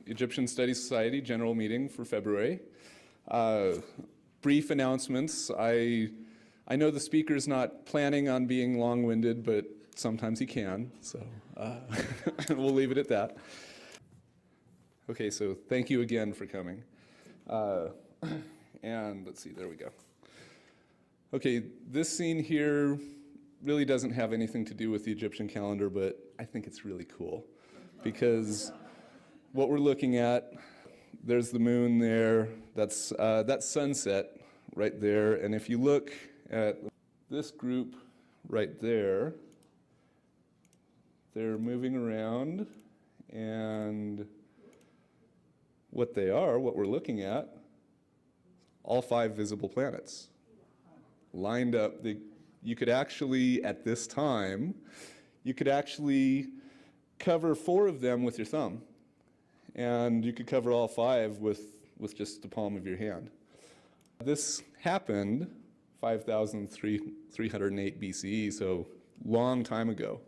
Egyptian Studies Society general meeting for February. Brief announcements. I know the speaker's not planning on being long-winded, but sometimes he can, so we'll leave it at that. Okay, so thank you again for coming. And let's see, there we go. Okay, this scene here really doesn't have anything to do with the Egyptian calendar, but I think it's really cool because what we're looking at, there's the moon there, that's sunset right there, and if you look at this group right there, they're moving around, and what we're looking at, all 5 visible planets lined up. You could actually, at this time, you could actually cover 4 of them with your thumb. And you could cover all 5 with just the palm of your hand. This happened 5,308 BCE, so long time ago.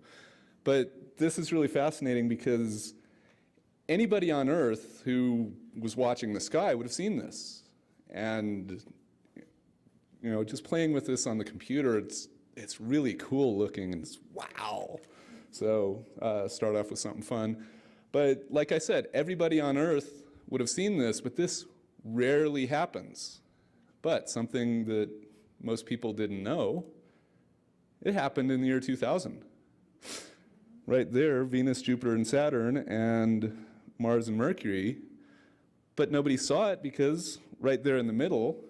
But this is really fascinating because anybody on Earth who was watching the sky would have seen this. And you know, just playing with this on the computer, it's really cool looking, and it's wow. So start off with something fun. But like I said, everybody on Earth would have seen this, but this rarely happens. But something that most people didn't know, it happened in the year 2000. Right there, Venus, Jupiter, and Saturn, and Mars and Mercury. But nobody saw it because right there in the middle,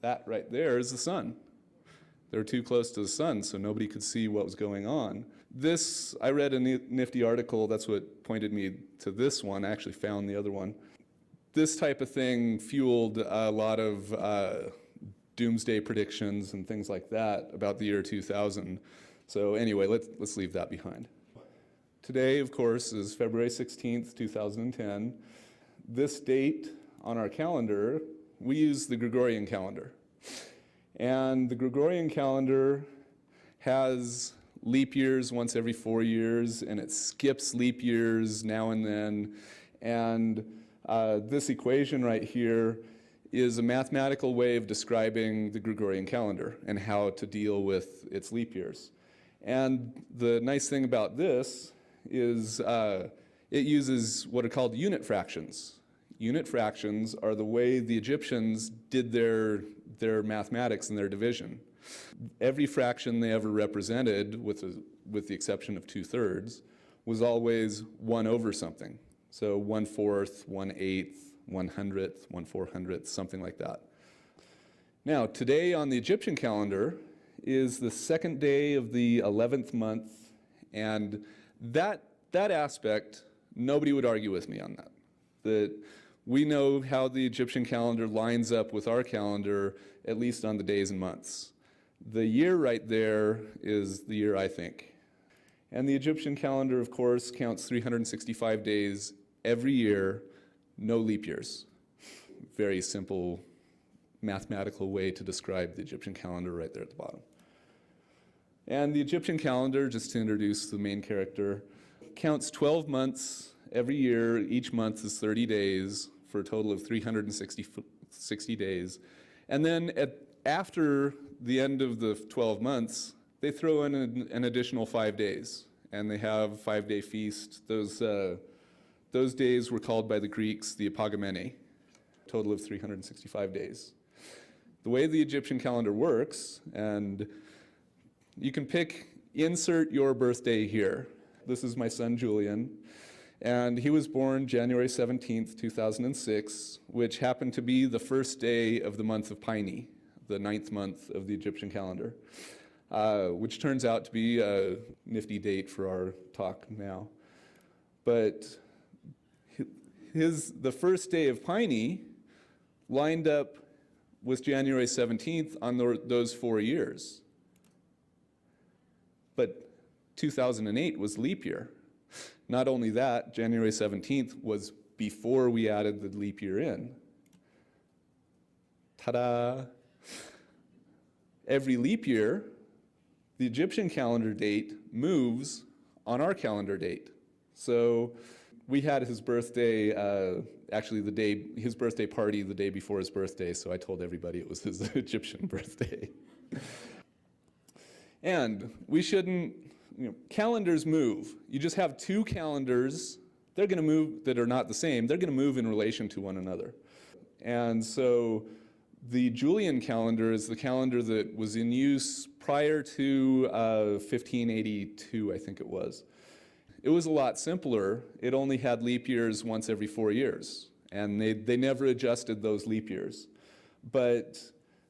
that right there is the sun. They're too close to the sun, so nobody could see what was going on. This, I read a nifty article, that's what pointed me to this one. I actually found the other one. This type of thing fueled a lot of doomsday predictions and things like that about the year 2000. So anyway, let's leave that behind. Today, of course, is February 16th, 2010. This date on our calendar, we use the Gregorian calendar. And the Gregorian calendar has leap years once every 4 years, and it skips leap years now and then. And this equation right here is a mathematical way of describing the Gregorian calendar and how to deal with its leap years. And the nice thing about this is it uses what are called unit fractions. Unit fractions are the way the Egyptians did their mathematics and their division. Every fraction they ever represented, with the exception of 2/3, was always 1 over something. So 1/4, 1/8, 1/100th, 1/400th, something like that. Now, today on the Egyptian calendar is the 2nd day of the 11th month, and that aspect, nobody would argue with me on that. That we know how the Egyptian calendar lines up with our calendar, at least on the days and months. The year right there is the year I think. And the Egyptian calendar, of course, counts 365 days every year, no leap years. Very simple mathematical way to describe the Egyptian calendar right there at the bottom. And the Egyptian calendar, just to introduce the main character, counts 12 months every year. Each month is 30 days for a total of 360 days. And then after the end of the 12 months, they throw in an additional 5 days, and they have a 5-day feast. Those days were called by the Greeks the Epagomene, total of 365 days. The way the Egyptian calendar works, and you can insert your birthday here. This is my son Julian, and he was born January 17th, 2006, which happened to be the first day of the month of Piney, the 9th month of the Egyptian calendar, which turns out to be a nifty date for our talk now. But the first day of Piney lined up with January 17th on those 4 years. But 2008 was leap year. Not only that, January 17th was before we added the leap year in. Ta-da! Every leap year, the Egyptian calendar date moves on our calendar date. So we had his birthday, actually his birthday party the day before his birthday, so I told everybody it was his Egyptian birthday. And we shouldn't, calendars move. You just have two calendars, they're going to move, that are not the same, they're going to move in relation to one another. And so the Julian calendar is the calendar that was in use prior to 1582, I think it was. It was a lot simpler. It only had leap years once every 4 years, and they never adjusted those leap years. But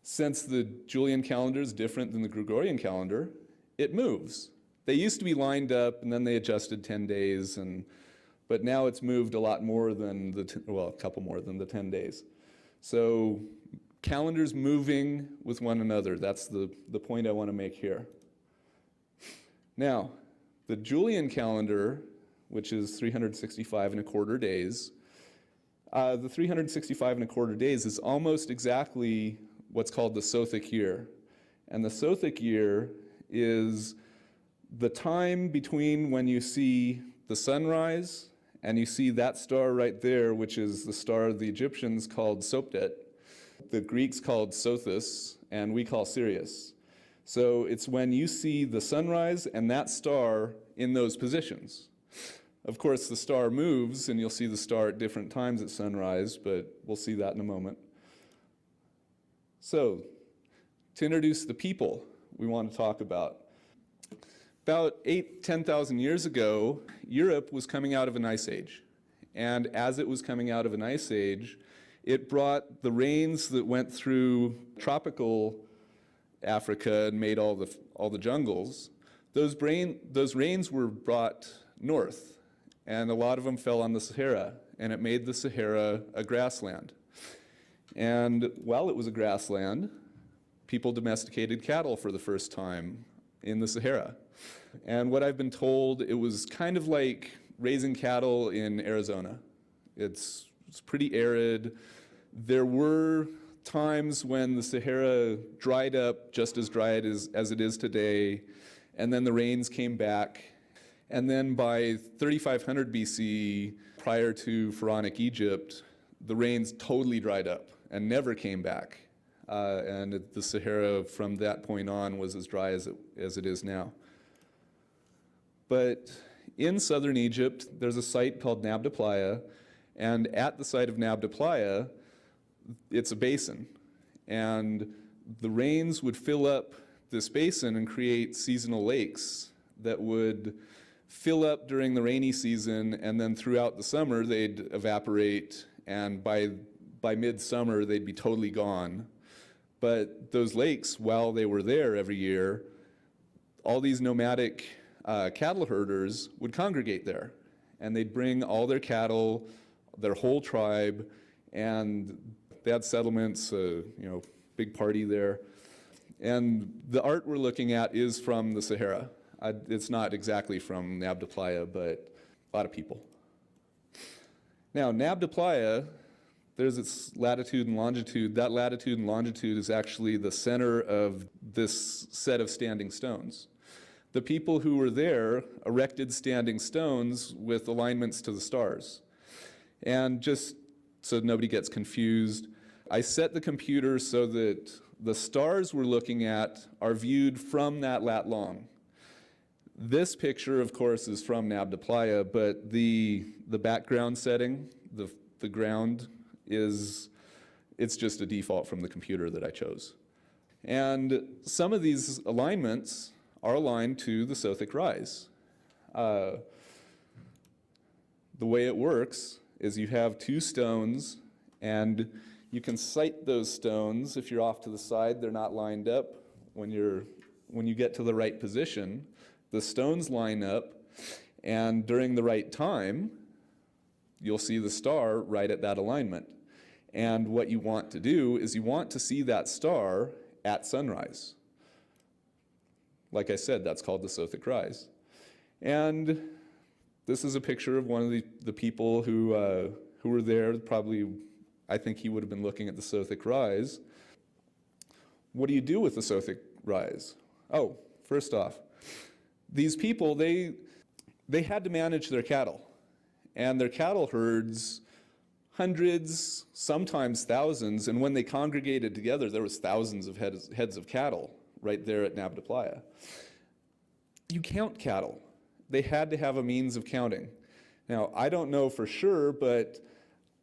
since the Julian calendar is different than the Gregorian calendar, it moves. They used to be lined up, and then they adjusted 10 days, but now it's moved a lot more than a couple more than the 10 days. So calendars moving with one another, that's the point I want to make here. Now, the Julian calendar, which is 365 and a quarter days, the 365 and a quarter days is almost exactly what's called the sothic year. And the sothic year is the time between when you see the sunrise and you see that star right there, which is the star the Egyptians called Sopdet, the Greeks called Sothis, and we call Sirius. So it's when you see the sunrise and that star in those positions. Of course, the star moves, and you'll see the star at different times at sunrise, but we'll see that in a moment. So, to introduce the people we want to talk about. About 10,000 years ago, Europe was coming out of an ice age. And as it was coming out of an ice age, it brought the rains that went through tropical Africa and made all the jungles. Those rains were brought north, and a lot of them fell on the Sahara, and it made the Sahara a grassland. And while it was a grassland, people domesticated cattle for the first time in the Sahara. And what I've been told, it was kind of like raising cattle in Arizona. It's pretty arid. There were times when the Sahara dried up just as dry as it is today, and then the rains came back. And then by 3500 BC, prior to Pharaonic Egypt, the rains totally dried up and never came back. And the Sahara from that point on was as dry as it is now. But in southern Egypt, there's a site called Nabta Playa, and at the site of Nabta Playa, it's a basin. And the rains would fill up this basin and create seasonal lakes that would fill up during the rainy season, and then throughout the summer they'd evaporate, and by midsummer they'd be totally gone. But those lakes, while they were there every year, all these nomadic cattle herders would congregate there, and they'd bring all their cattle, their whole tribe, and they had settlements, big party there. And the art we're looking at is from the Sahara. It's not exactly from Nabta Playa, but a lot of people. Now, Nabta Playa, there's its latitude and longitude. That latitude and longitude is actually the center of this set of standing stones. The people who were there erected standing stones with alignments to the stars. And just so nobody gets confused, I set the computer so that the stars we're looking at are viewed from that lat long. This picture, of course, is from Nabta Playa, but the background setting, the ground, it's just a default from the computer that I chose. And some of these alignments are aligned to the sothic rise. The way it works is you have two stones, and you can sight those stones. If you're off to the side, they're not lined up. When you get to the right position, the stones line up, and during the right time, you'll see the star right at that alignment. And what you want to do is you want to see that star at sunrise. Like I said, that's called the sothic rise. And this is a picture of one of the people who were there. Probably, I think he would have been looking at the sothic rise. What do you do with the sothic rise? Oh, first off, these people, they had to manage their cattle. and their cattle herds, hundreds, sometimes thousands, and when they congregated together, there was thousands of heads of cattle right there at Nabta Playa. You count cattle. They had to have a means of counting. Now, I don't know for sure, but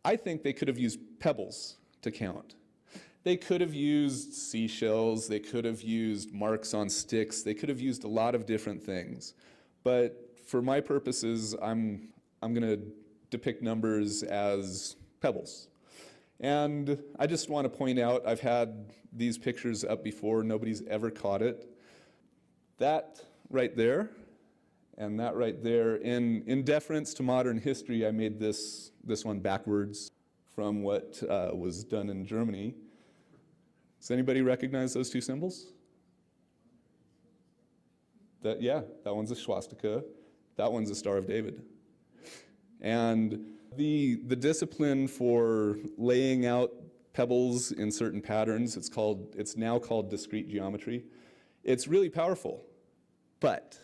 I think they could have used pebbles to count. They could have used seashells, they could have used marks on sticks, they could have used a lot of different things. But for my purposes, I'm going to depict numbers as pebbles. And I just want to point out, I've had these pictures up before, nobody's ever caught it. That right there, and that right there, in deference to modern history, I made this one backwards from what was done in Germany. Does anybody recognize those two symbols? Yeah, that one's a swastika, that one's a Star of David. And the discipline for laying out pebbles in certain patterns, it's now called discrete geometry. It's really powerful, but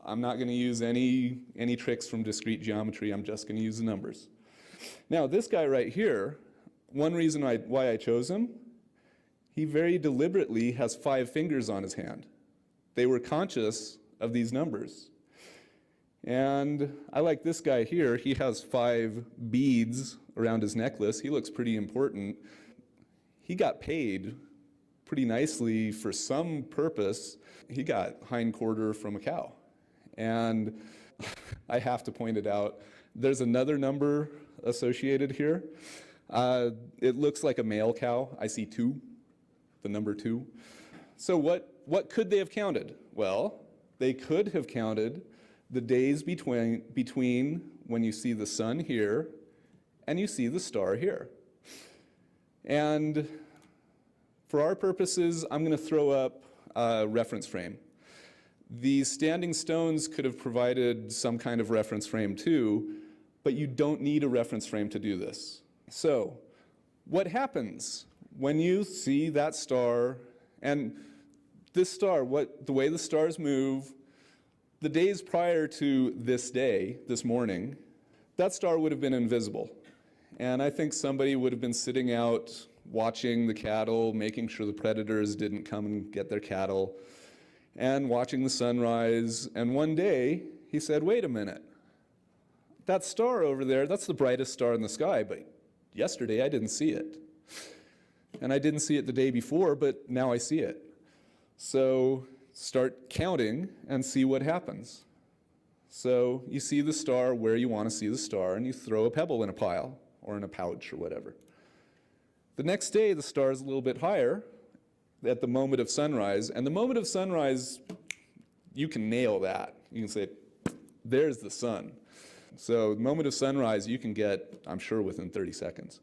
I'm not going to use any tricks from discrete geometry. I'm just going to use the numbers. Now, this guy right here, one reason why I chose him, he very deliberately has 5 fingers on his hand. They were conscious of these numbers. And I like this guy here. He has 5 beads around his necklace. He looks pretty important. He got paid pretty nicely for some purpose. He got hindquarter from a cow. And I have to point it out. There's another number associated here. It looks like a male cow. I see 2, the number 2. So what could they have counted? Well, they could have counted the days between when you see the sun here and you see the star here. And for our purposes, I'm going to throw up a reference frame. The standing stones could have provided some kind of reference frame too, but you don't need a reference frame to do this. So, what happens when you see that star, and this star, the way the stars move, the days prior to this day, this morning, that star would have been invisible. And I think somebody would have been sitting out watching the cattle, making sure the predators didn't come and get their cattle, and watching the sunrise. And one day, he said, wait a minute. That star over there, that's the brightest star in the sky, but yesterday I didn't see it. And I didn't see it the day before, but now I see it. So start counting and see what happens. So you see the star where you want to see the star, and you throw a pebble in a pile or in a pouch or whatever. The next day, the star is a little bit higher at the moment of sunrise. And the moment of sunrise, you can nail that. You can say, there's the sun. So the moment of sunrise, you can get, I'm sure, within 30 seconds.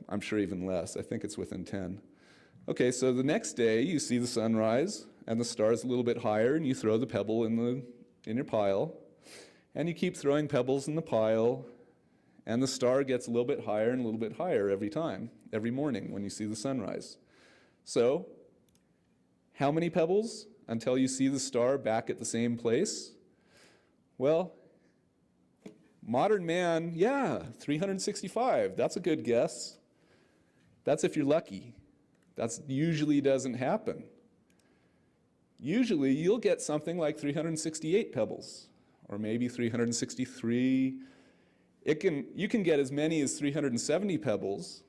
I'm sure even less. I think it's within 10. Okay, so the next day, you see the sunrise, and the star is a little bit higher, and you throw the pebble in your pile. And you keep throwing pebbles in the pile, and the star gets a little bit higher and a little bit higher every time, every morning when you see the sunrise. So, how many pebbles until you see the star back at the same place? Well, modern man, yeah, 365. That's a good guess. That's if you're lucky. That usually doesn't happen. Usually, you'll get something like 368 pebbles, or maybe 363. You can get as many as 370 pebbles.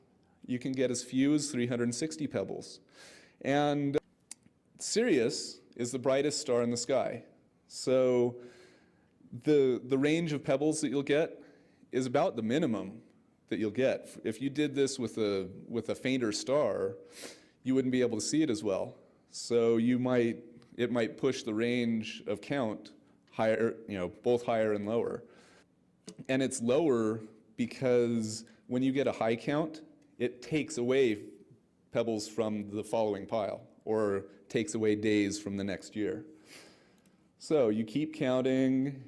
You can get as few as 360 pebbles. And Sirius is the brightest star in the sky. So the range of pebbles that you'll get is about the minimum that you'll get. If you did this with a fainter star, you wouldn't be able to see it as well. So it might push the range of count higher, both higher and lower. And it's lower because when you get a high count, it takes away pebbles from the following pile, or takes away days from the next year. So you keep counting,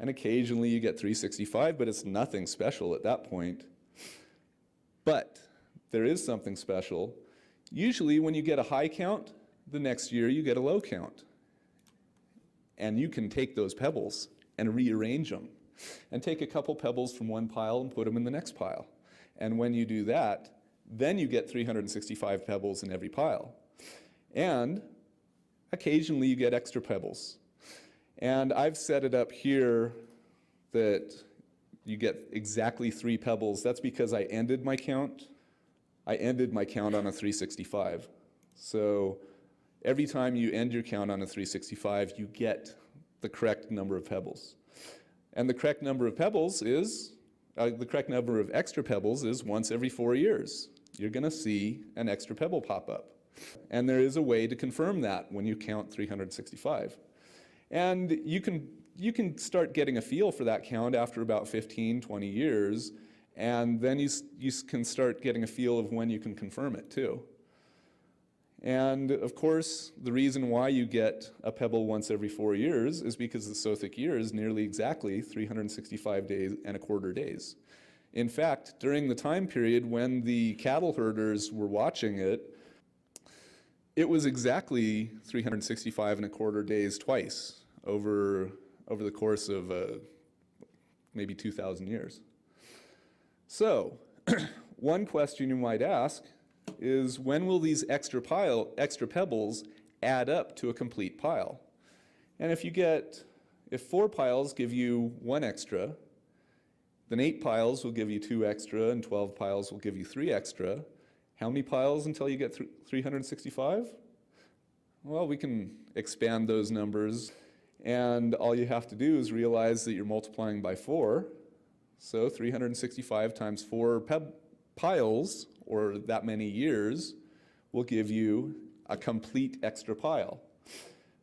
and occasionally you get 365, but it's nothing special at that point. But there is something special. Usually when you get a high count, the next year you get a low count. And you can take those pebbles and rearrange them and take a couple pebbles from one pile and put them in the next pile. And when you do that, then you get 365 pebbles in every pile. And occasionally you get extra pebbles. And I've set it up here that you get exactly 3 pebbles. That's because I ended my count. I ended my count on a 365. So every time you end your count on a 365, you get the correct number of pebbles. And the correct number of pebbles is, the correct number of extra pebbles is once every 4 years. You're going to see an extra pebble pop up. And there is a way to confirm that when you count 365. And you can start getting a feel for that count after about 15, 20 years, and then you can start getting a feel of when you can confirm it too. And of course, the reason why you get a pebble once every 4 years is because the sothic year is nearly exactly 365 days and a quarter days. In fact, during the time period when the cattle herders were watching it, it was exactly 365 and a quarter days twice over the course of maybe 2,000 years. So, one question you might ask is, when will these extra pebbles add up to a complete pile? And if 4 piles give you 1 extra, then 8 piles will give you 2 extra, and 12 piles will give you 3 extra. How many piles until you get 365? Well, we can expand those numbers, and all you have to do is realize that you're multiplying by 4. So 365 times 4 piles, or that many years, will give you a complete extra pile.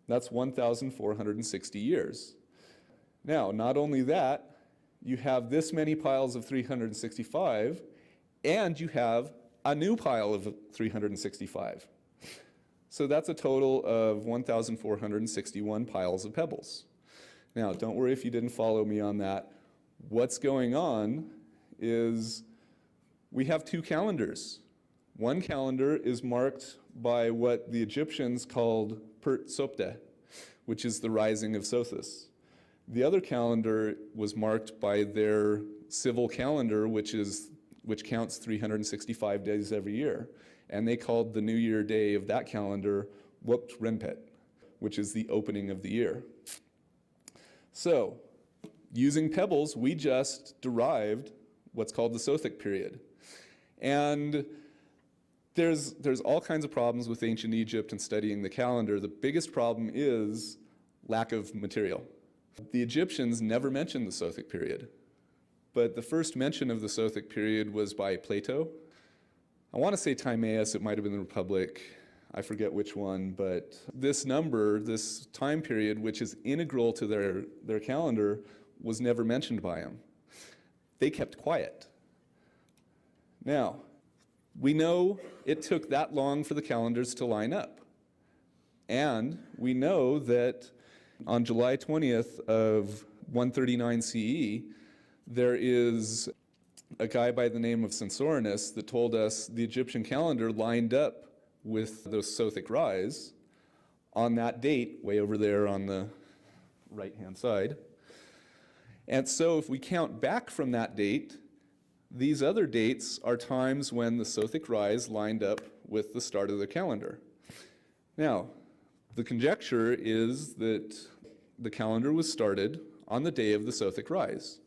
That's 1,460 years. Now, not only that, you have this many piles of 365, and you have a new pile of 365. So that's a total of 1,461 piles of pebbles. Now, don't worry if you didn't follow me on that. What's going on is we have 2 calendars. One calendar is marked by what the Egyptians called Pert Sopte, which is the rising of Sothis. The other calendar was marked by their civil calendar, which counts 365 days every year. And they called the New Year day of that calendar Wokt Renpet, which is the opening of the year. So, using pebbles, we just derived what's called the Sothic period. And there's all kinds of problems with ancient Egypt and studying the calendar. The biggest problem is lack of material. The Egyptians never mentioned the Sothic period, but the first mention of the Sothic period was by Plato. I want to say Timaeus, it might have been the Republic, I forget which one, but this number, this time period, which is integral to their calendar, was never mentioned by him. They kept quiet. Now, we know it took that long for the calendars to line up. And we know that on July 20th of 139 CE, there is a guy by the name of Censorinus that told us the Egyptian calendar lined up with the Sothic rise on that date, way over there on the right-hand side. And so if we count back from that date, these other dates are times when the Sothic rise lined up with the start of the calendar. Now, the conjecture is that the calendar was started on the day of the Sothic rise.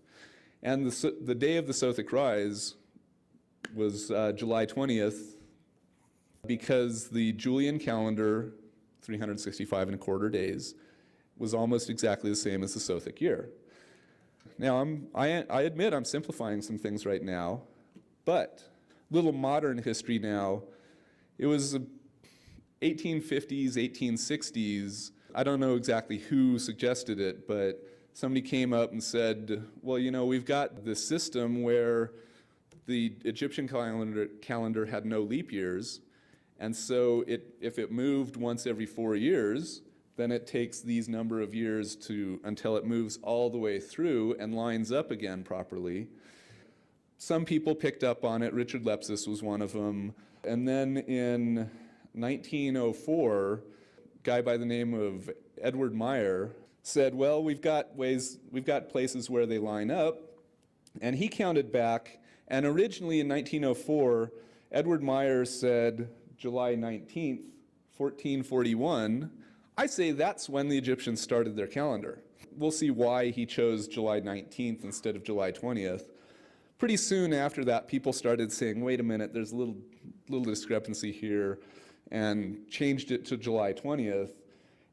And the day of the Sothic rise was July 20th, because the Julian calendar, 365 and a quarter days, was almost exactly the same as the Sothic year. Now, I admit I'm simplifying some things right now, but little modern history now, it was 1850s, 1860s. I don't know exactly who suggested it, but somebody came up and said, well, you know, we've got this system where the Egyptian calendar had no leap years, and so if it moved once every 4 years, then it takes these number of years until it moves all the way through and lines up again properly. Some people picked up on it. Richard Lepsis was one of them. And then in 1904, a guy by the name of Edward Meyer said, well, we've got places where they line up, and he counted back, and originally in 1904, Edward Meyer said July 19th, 1441. I say that's when the Egyptians started their calendar. We'll see why he chose July 19th instead of July 20th. Pretty soon after that, people started saying, wait a minute, there's a little discrepancy here, and changed it to July 20th.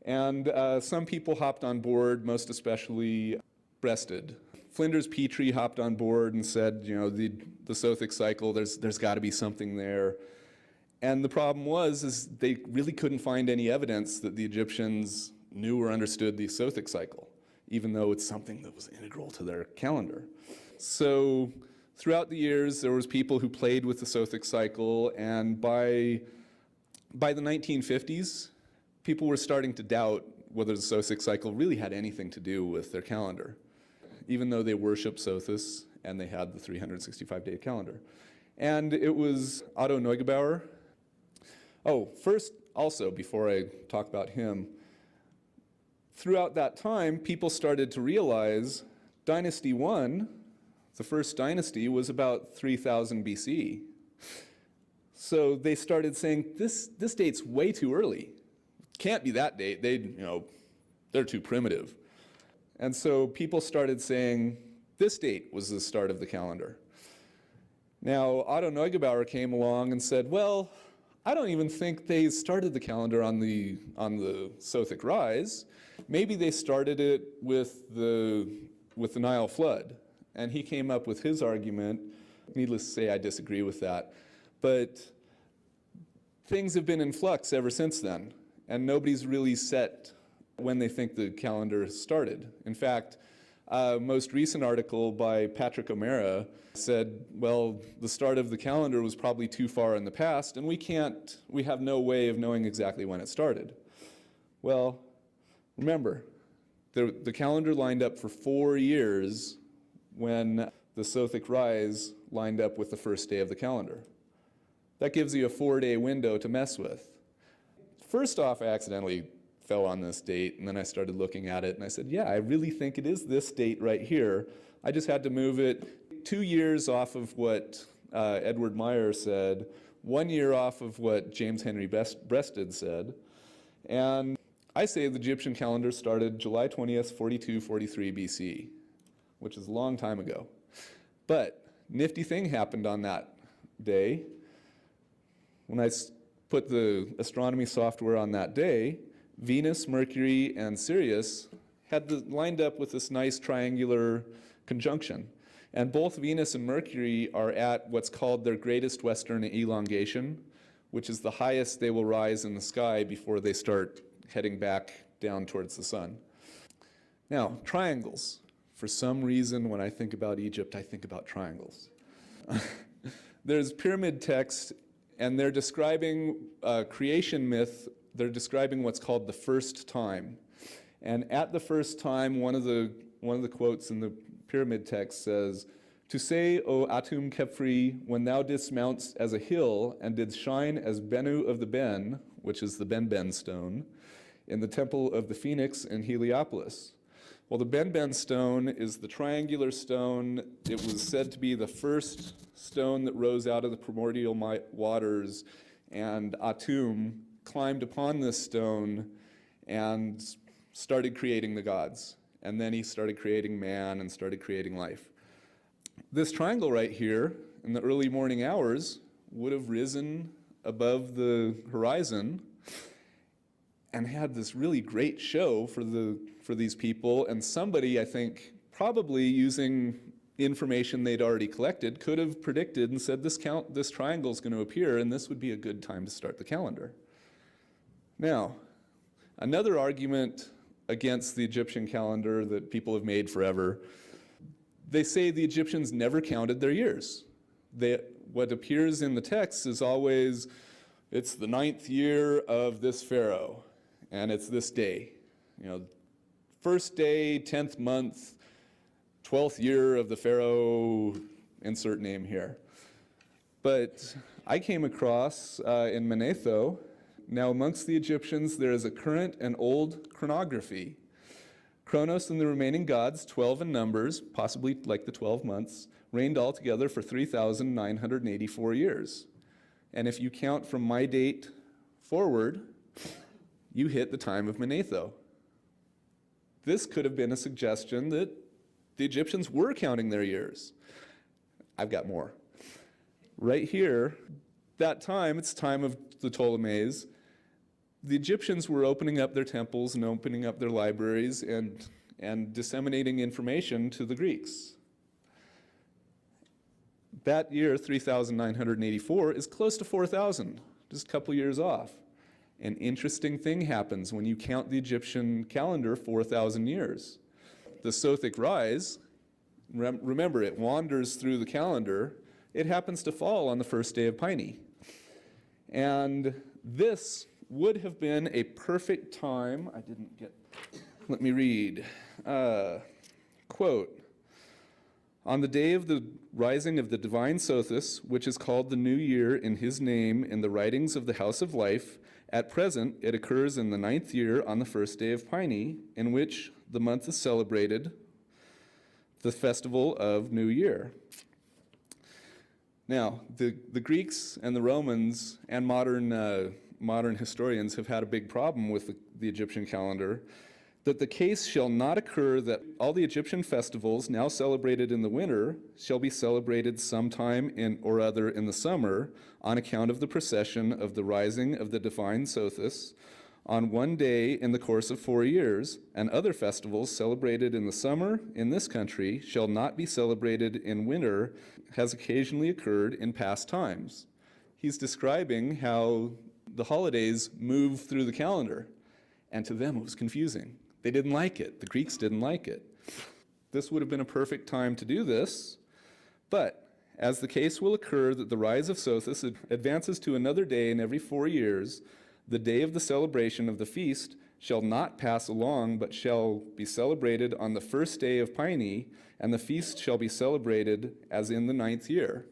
And some people hopped on board, most especially Breasted. Flinders Petrie hopped on board and said, you know, the sothic cycle, there's got to be something there. And the problem is they really couldn't find any evidence that the Egyptians knew or understood the sothic cycle, even though it's something that was integral to their calendar. So throughout the years, there was people who played with the sothic cycle, and by the 1950s, people were starting to doubt whether the sothic cycle really had anything to do with their calendar, even though they worshiped Sothis and they had the 365-day calendar. And it was Otto Neugebauer. Oh, first, also, before I talk about him, throughout that time, people started to realize Dynasty 1, the first dynasty, was about 3000 BC. So they started saying, this date's way too early. Can't be that date. They're too primitive. And so people started saying, this date was the start of the calendar. Now, Otto Neugebauer came along and said, well, I don't even think they started the calendar on the Sothic rise. Maybe they started it with the Nile flood. And he came up with his argument. Needless to say, I disagree with that. But things have been in flux ever since then, and nobody's really set when they think the calendar started. In fact, most recent article by Patrick O'Mara said, well, the start of the calendar was probably too far in the past, and we have no way of knowing exactly when it started. Well, remember, the calendar lined up for 4 years when the Sothic rise lined up with the first day of the calendar. That gives you a 4-day window to mess with. First off, I accidentally fell on this date, and then I started looking at it, and I said, yeah, I really think it is this date right here. I just had to move it 2 years off of what Edward Meyer said, 1 year off of what James Henry Breasted said, and I say the Egyptian calendar started July 20th, 4243 BC, which is a long time ago. But nifty thing happened on that day. When I put the astronomy software on that day, Venus, Mercury, and Sirius lined up with this nice triangular conjunction. And both Venus and Mercury are at what's called their greatest western elongation, which is the highest they will rise in the sky before they start heading back down towards the sun. Now, triangles. For some reason, when I think about Egypt, I think about triangles. There's pyramid text, and they're describing creation myth. They're describing what's called the first time. And at the first time, one of the quotes in the pyramid text says, "To say, O Atum Kepri, when thou didst mount as a hill and didst shine as Bennu of the Ben," which is the Ben stone, "in the temple of the Phoenix in Heliopolis." Well, the Ben stone is the triangular stone. It was said to be the first stone that rose out of the primordial waters, and Atum climbed upon this stone and started creating the gods. And then he started creating man and started creating life. This triangle right here, in the early morning hours, would have risen above the horizon and had this really great show for these people. And somebody, I think, probably using information they'd already collected, could have predicted and said, this triangle is going to appear, and this would be a good time to start the calendar. Now, another argument against the Egyptian calendar that people have made forever, they say the Egyptians never counted their years. What appears in the text is always, it's the 9th year of this pharaoh, and it's this day. First day, 10th month, 12th year of the pharaoh, insert name here. But I came across in Manetho, now amongst the Egyptians there is a current and old chronography. Kronos and the remaining gods, 12 in numbers, possibly like the 12 months, reigned altogether for 3,984 years. And if you count from my date forward, you hit the time of Manetho. This could have been a suggestion that the Egyptians were counting their years. I've got more. Right here, that time, it's time of the Ptolemies. The Egyptians were opening up their temples and opening up their libraries and disseminating information to the Greeks. That year, 3,984, is close to 4,000, just a couple years off. An interesting thing happens when you count the Egyptian calendar 4,000 years. The Sothic rise, remember, it wanders through the calendar. It happens to fall on the first day of Piney. And this would have been a perfect time. Let me read. Quote, on the day of the rising of the divine Sothis, which is called the New Year in his name in the writings of the House of Life, at present it occurs in the 9th year on the first day of Piney, in which the month is celebrated, the festival of New Year. Now, the Greeks and the Romans and modern historians have had a big problem with the Egyptian calendar, that the case shall not occur that all the Egyptian festivals now celebrated in the winter shall be celebrated sometime in or other in the summer on account of the precession of the rising of the divine Sothis on one day in the course of 4 years, and other festivals celebrated in the summer in this country shall not be celebrated in winter, has occasionally occurred in past times. He's describing how the holidays move through the calendar, and to them it was confusing. They didn't like it. The Greeks didn't like it. This would have been a perfect time to do this, but as the case will occur that the rise of Sothis advances to another day in every 4 years, the day of the celebration of the feast shall not pass along, but shall be celebrated on the first day of Piney, and the feast shall be celebrated as in the 9th year.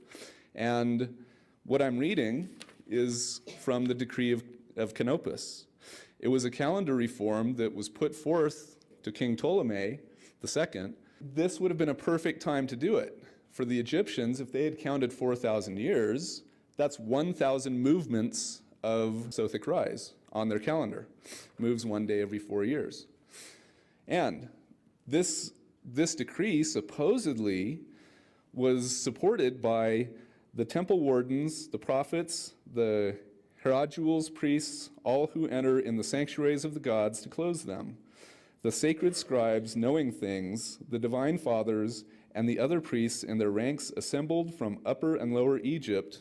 And what I'm reading is from the decree of Canopus. It was a calendar reform that was put forth to King Ptolemy II. This would have been a perfect time to do it. For the Egyptians, if they had counted 4,000 years, that's 1,000 movements of Sothic rise on their calendar. Moves one day every 4 years. And this decree supposedly was supported by the temple wardens, the prophets, the Herajuals, priests, all who enter in the sanctuaries of the gods to close them, the sacred scribes knowing things, the divine fathers, and the other priests in their ranks assembled from Upper and Lower Egypt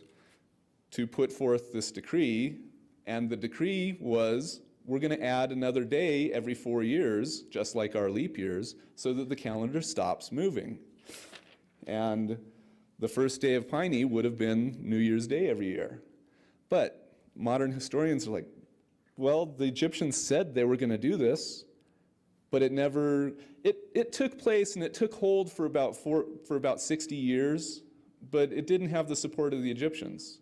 to put forth this decree. And the decree was, we're going to add another day every 4 years, just like our leap years, so that the calendar stops moving. And the first day of Piney would have been New Year's Day every year. But modern historians are like, well, the Egyptians said they were going to do this, but it took place and it took hold for about 60 years, but it didn't have the support of the Egyptians.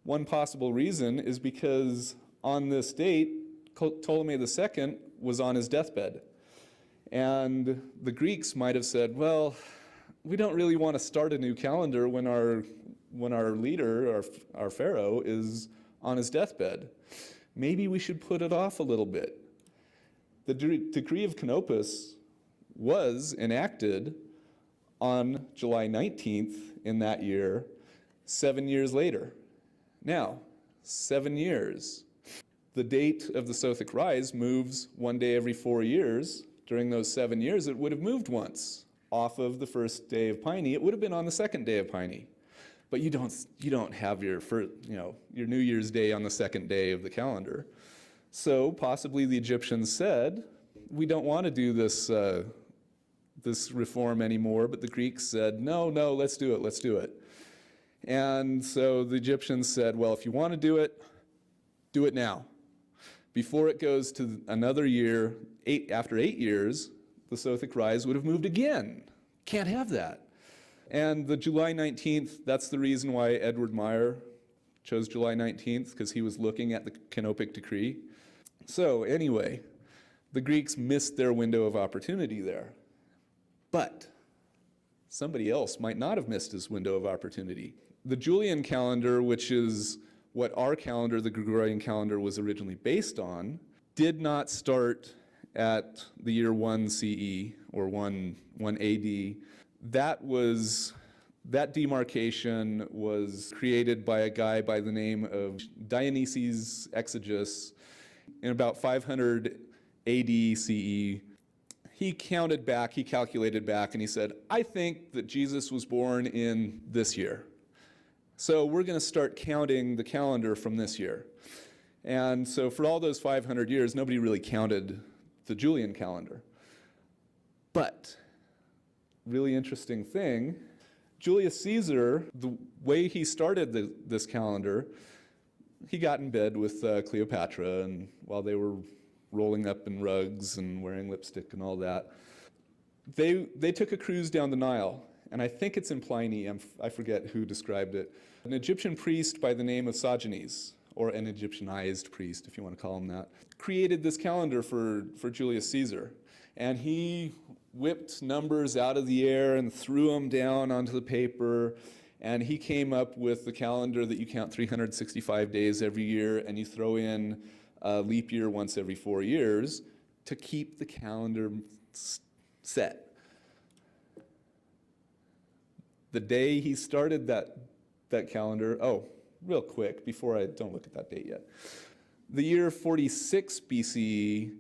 One possible reason is because on this date, Ptolemy II was on his deathbed. And the Greeks might have said, well, we don't really want to start a new calendar when our leader, our pharaoh, is on his deathbed. Maybe we should put it off a little bit. The decree of Canopus was enacted on July 19th in that year, 7 years later. Now, 7 years. The date of the Sothic rise moves one day every 4 years. During those 7 years, it would have moved once off of the first day of Piney. It would have been on the second day of Piney. But you don't have your New Year's Day on the second day of the calendar. So possibly the Egyptians said, we don't want to do this reform anymore, but the Greeks said, no, let's do it. And so the Egyptians said, well, if you want to do it now. Before it goes to another year, after 8 years, the Sothic rise would have moved again. Can't have that. And the July 19th, that's the reason why Edward Meyer chose July 19th, because he was looking at the Canopic decree. So anyway, The Greeks missed their window of opportunity there. But somebody else might not have missed his window of opportunity. The Julian calendar, which is what our calendar, the Gregorian calendar, was originally based on, did not start at the year 1 CE or 1 AD. That demarcation was created by a guy by the name of Dionysius Exiguus in about 500 AD CE. He counted back, he calculated back, and he said, I think that Jesus was born in this year. So we're going to start counting the calendar from this year. And so for all those 500 years, nobody really counted the Julian calendar. But, really interesting thing, Julius Caesar, the way he started this calendar, he got in bed with Cleopatra, and while they were rolling up in rugs and wearing lipstick and all that, they took a cruise down the Nile. And I think it's in Pliny, I forget who described it. An Egyptian priest by the name of Sogenes, or an Egyptianized priest, if you want to call him that, created this calendar for Julius Caesar. And he whipped numbers out of the air and threw them down onto the paper. And he came up with the calendar that you count 365 days every year, and you throw in a leap year once every 4 years to keep the calendar set. The day he started that calendar, real quick, don't look at that date yet. The year 46 BCE,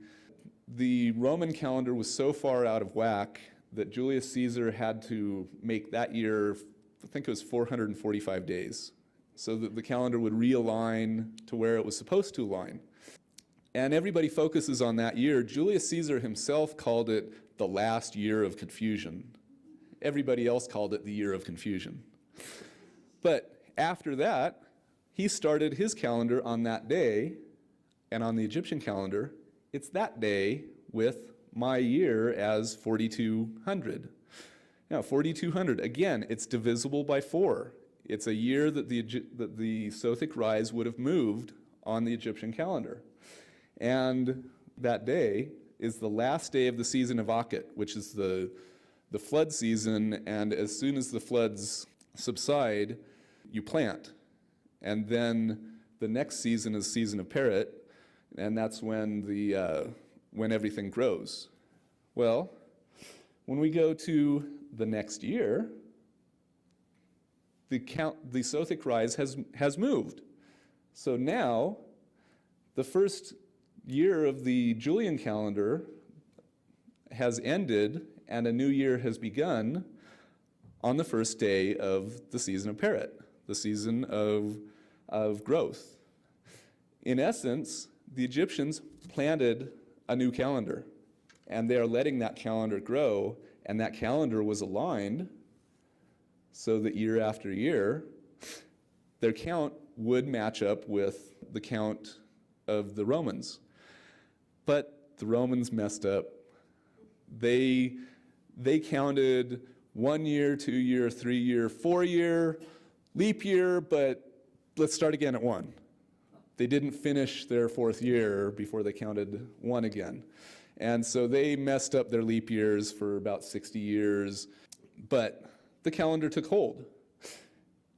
the Roman calendar was so far out of whack that Julius Caesar had to make that year, I think it was 445 days, so that the calendar would realign to where it was supposed to align. And everybody focuses on that year. Julius Caesar himself called it the last year of confusion. Everybody else called it the year of confusion. But after that, he started his calendar on that day, and on the Egyptian calendar, it's that day with my year as 4200. Now, 4200, again, it's divisible by 4. It's a year that the Sothic rise would have moved on the Egyptian calendar. And that day is the last day of the season of Akhet, which is the flood season, and as soon as the floods subside, you plant. And then the next season is season of Perit, and that's when everything grows. Well, when we go to the next year, the Sothic rise has moved. So now, the first year of the Julian calendar has ended, and a new year has begun on the first day of the season of Perit, the season of growth. In essence, the Egyptians planted a new calendar, and they are letting that calendar grow, and that calendar was aligned so that year after year, their count would match up with the count of the Romans. But the Romans messed up. They counted 1 year, 2 year, 3 year, 4 year, leap year, but let's start again at 1. They didn't finish their 4th year before they counted 1 again. And so they messed up their leap years for about 60 years, but the calendar took hold.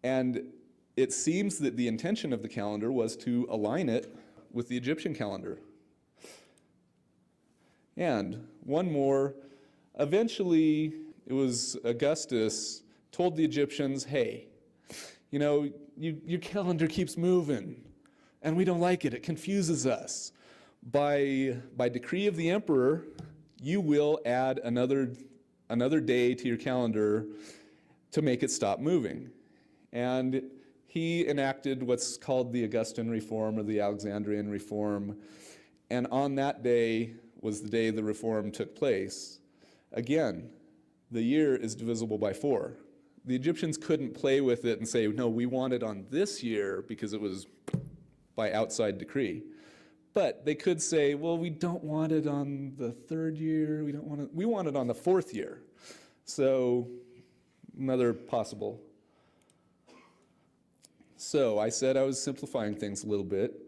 And it seems that the intention of the calendar was to align it with the Egyptian calendar. And one more, eventually it was Augustus told the Egyptians, hey, your calendar keeps moving, and we don't like it. It confuses us. By decree of the emperor, you will add another day to your calendar to make it stop moving. And he enacted what's called the Augustan Reform or the Alexandrian Reform. And on that day was the day the reform took place. Again, the year is divisible by 4. The Egyptians couldn't play with it and say, no, we want it on this year because it was by outside decree. But they could say, well, we don't want it on the 3rd year, we want it on the 4th year. So, another possible. So, I said I was simplifying things a little bit.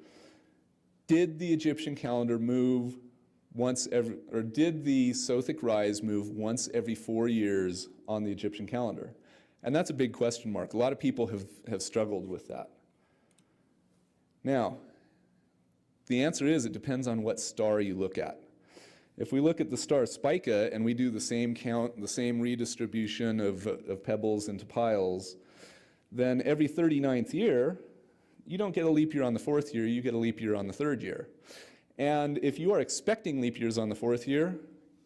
Did the Egyptian calendar move did the sothic rise move once every 4 years on the Egyptian calendar? And that's a big question mark. A lot of people have struggled with that. Now, the answer is it depends on what star you look at. If we look at the star Spica and we do the same count, the same redistribution of pebbles into piles, then every 39th year, you don't get a leap year on the 4th year, you get a leap year on the 3rd year. And if you are expecting leap years on the 4th year,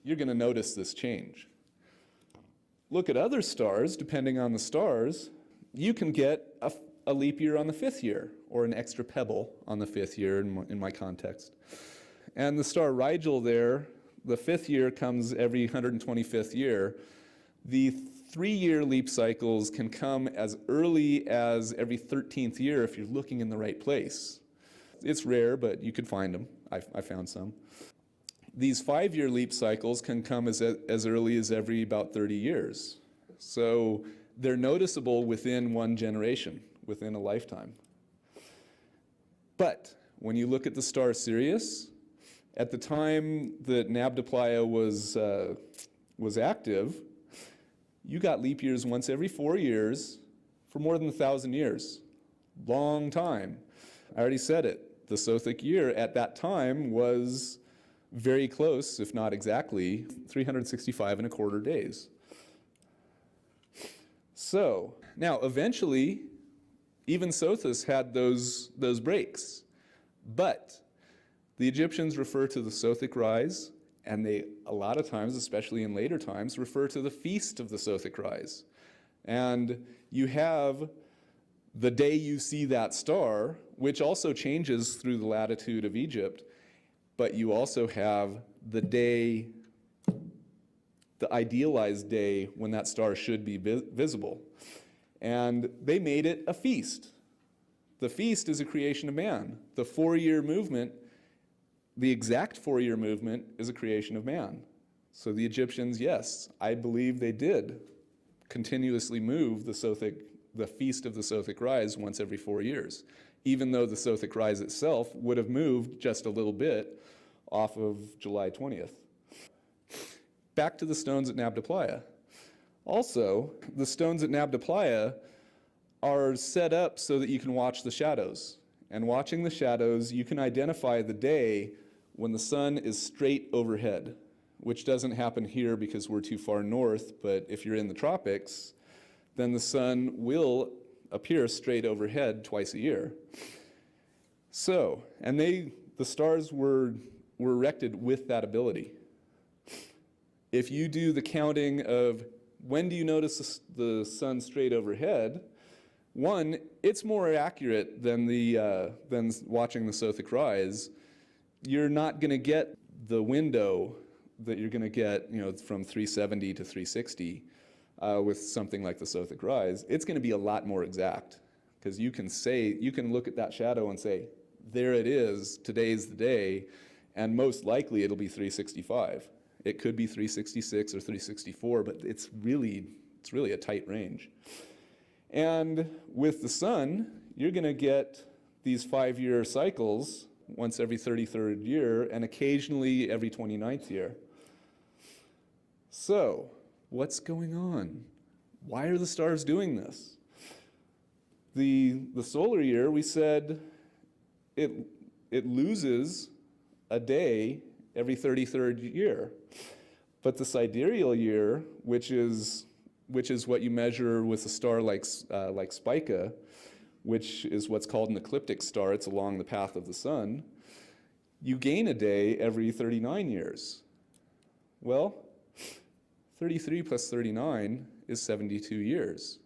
you're going to notice this change. Look at other stars, depending on the stars, you can get a leap year on the 5th year, or an extra pebble on the 5th year in my context. And the star Rigel there, the 5th year comes every 125th year. The 3-year leap cycles can come as early as every 13th year if you're looking in the right place. It's rare, but you could find them. I found some. These 5-year leap cycles can come as early as every about 30 years. So they're noticeable within one generation, within a lifetime. But when you look at the star Sirius, at the time that Nabta Playa was active, you got leap years once every 4 years for more than 1,000 years. Long time. I already said it. The sothic year at that time was very close, if not exactly, 365 and a quarter days. So, now eventually, even Sothis had those breaks. But the Egyptians refer to the sothic rise, and they, a lot of times, especially in later times, refer to the feast of the sothic rise. And you have the day you see that star, which also changes through the latitude of Egypt, but you also have the day, the idealized day when that star should be visible. And they made it a feast. The feast is a creation of man. The 4-year movement, the exact 4-year movement, is a creation of man. So the Egyptians, yes, I believe they did continuously move the feast of the sothic rise once every 4 years, even though the sothic rise itself would have moved just a little bit off of July 20th. Back to the stones at Nabta Playa. Also, the stones at Nabta Playa are set up so that you can watch the shadows. And watching the shadows, you can identify the day when the sun is straight overhead, which doesn't happen here because we're too far north, but if you're in the tropics, then the sun will appear straight overhead twice a year. So, and the stars were erected with that ability. If you do the counting of when do you notice the sun straight overhead, one, it's more accurate than watching the sothic rise. You're not going to get the window that you're going to get, from 370 to 360 with something like the sothic rise. It's going to be a lot more exact because you can look at that shadow and say, there it is, today's the day, and most likely it'll be 365. It could be 366 or 364, but it's really a tight range. And with the sun, you're going to get these 5-year cycles once every 33rd year and occasionally every 29th year. So, what's going on? Why are the stars doing this? The solar year, we said it loses a day every 33rd year. But the sidereal year, which is what you measure with a star like Spica, which is what's called an ecliptic star, it's along the path of the sun, you gain a day every 39 years. Well, 33 plus 39 is 72 years.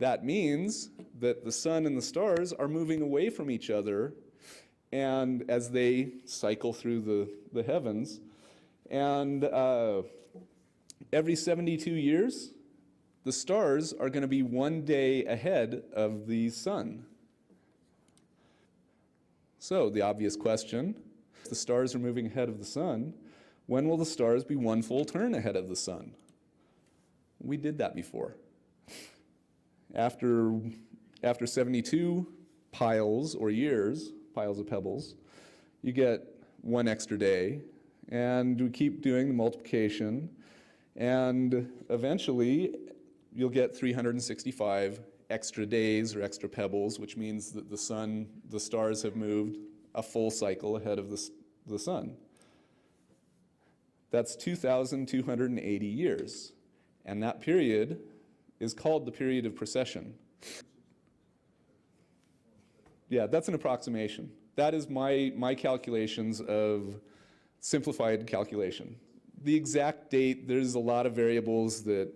That means that the sun and the stars are moving away from each other, and as they cycle through the heavens, and every 72 years, the stars are going to be 1 day ahead of the sun. So the obvious question, if the stars are moving ahead of the sun, when will the stars be 1 full turn ahead of the sun? We did that before. After 72 piles or years, piles of pebbles, you get 1 extra day, and we keep doing the multiplication, and eventually you'll get 365 extra days or extra pebbles, which means that the stars have moved a full cycle ahead of the sun. That's 2,280 years, and that period is called the period of precession. Yeah, that's an approximation. That is my calculations of simplified calculation. The exact date, there's a lot of variables that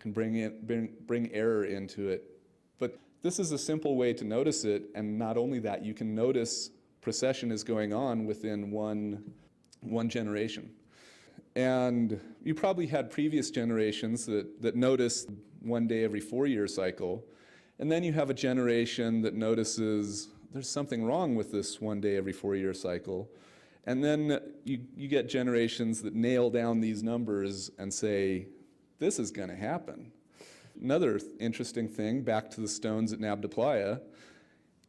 can bring error into it. But this is a simple way to notice it, and not only that, you can notice precession is going on within one generation. And you probably had previous generations that noticed 1 day every 4-year cycle, and then you have a generation that notices there's something wrong with this 1 day every 4-year cycle. And then you get generations that nail down these numbers and say, this is going to happen. Another interesting thing, back to the stones at Nabta Playa,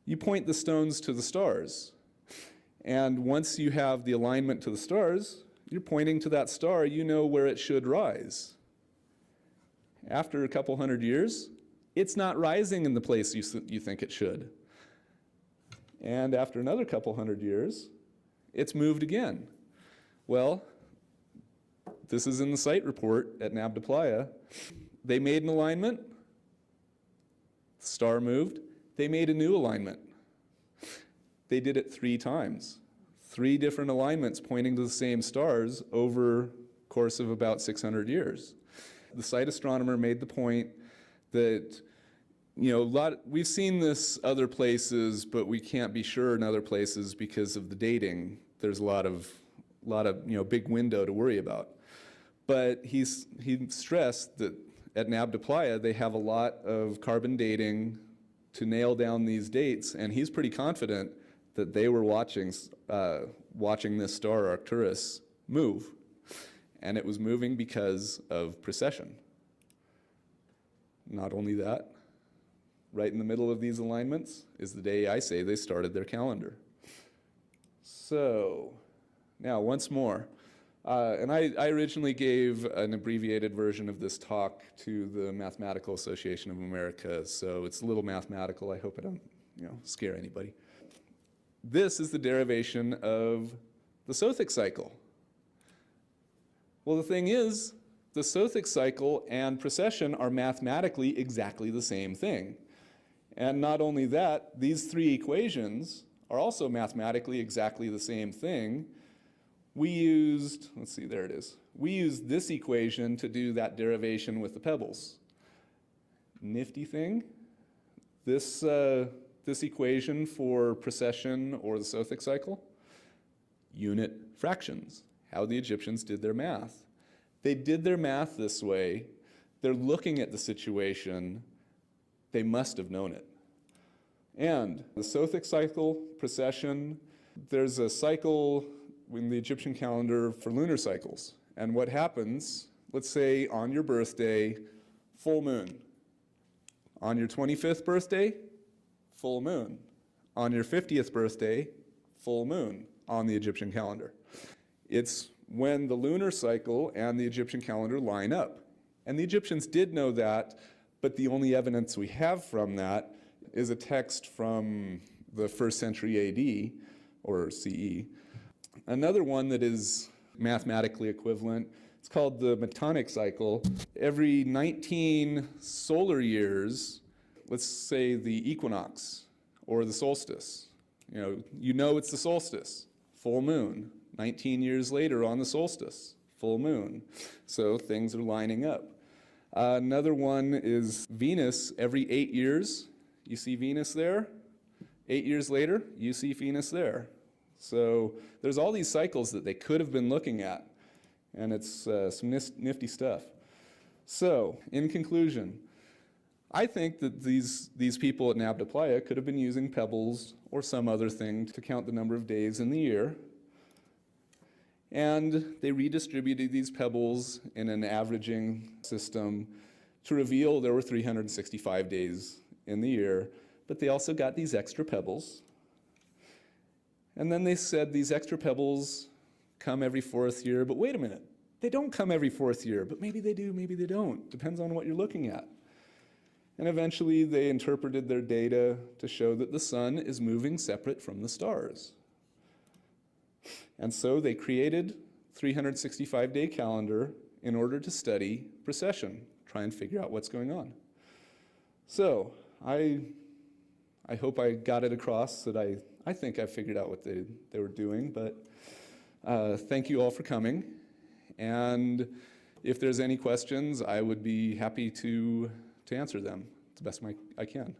you point the stones to the stars. And once you have the alignment to the stars, you're pointing to that star, you know where it should rise. After a couple hundred years, it's not rising in the place you think it should. And after another couple hundred years, it's moved again. Well, this is in the site report at Nabta Playa. They made an alignment, the star moved, they made a new alignment. They did it 3 times. 3 different alignments pointing to the same stars over the course of about 600 years. The site astronomer made the point that we've seen this other places, but we can't be sure in other places because of the dating. There's a lot of big window to worry about. But he stressed that at Nabta Playa they have a lot of carbon dating to nail down these dates, and he's pretty confident that they were watching this star Arcturus move, and it was moving because of precession. Not only that, right in the middle of these alignments is the day I say they started their calendar. So, now once more, and I originally gave an abbreviated version of this talk to the Mathematical Association of America, so it's a little mathematical. I hope I don't scare anybody. This is the derivation of the sothic cycle. Well, the thing is, the sothic cycle and precession are mathematically exactly the same thing. And not only that, these 3 equations are also mathematically exactly the same thing. We used, let's see, there it is. We used this equation to do that derivation with the pebbles. Nifty thing. This equation for precession or the sothic cycle, unit fractions, how the Egyptians did their math. They did their math this way. They're looking at the situation. They must have known it. And the sothic cycle, precession, there's a cycle in the Egyptian calendar for lunar cycles. And what happens, let's say on your birthday, full moon. On your 25th birthday, full moon. On your 50th birthday, full moon on the Egyptian calendar. It's when the lunar cycle and the Egyptian calendar line up. And the Egyptians did know that, but the only evidence we have from that is a text from the 1st century AD, or CE. Another one that is mathematically equivalent, it's called the Metonic cycle. Every 19 solar years, let's say the equinox or the solstice, you know it's the solstice, full moon. 19 years later on the solstice, full moon. So things are lining up. Another one is Venus every 8 years. You see Venus there. 8 years later, you see Venus there. So there's all these cycles that they could have been looking at, and it's some nifty stuff. So, in conclusion, I think that these people at Nabta Playa could have been using Pebbles or some other thing to count the number of days in the year. And they redistributed these pebbles in an averaging system to reveal there were 365 days in the year, but they also got these extra pebbles. And then they said these extra pebbles come every fourth year, but wait a minute, they don't come every fourth year, but maybe they do, maybe they don't. Depends on what you're looking at. And eventually they interpreted their data to show that the sun is moving separate from the stars. And so they created 365-day calendar in order to study precession, try and figure out what's going on. So I hope I got it across that I think I figured out what they were doing, but thank you all for coming. And if there's any questions, I would be happy to answer them the best I can.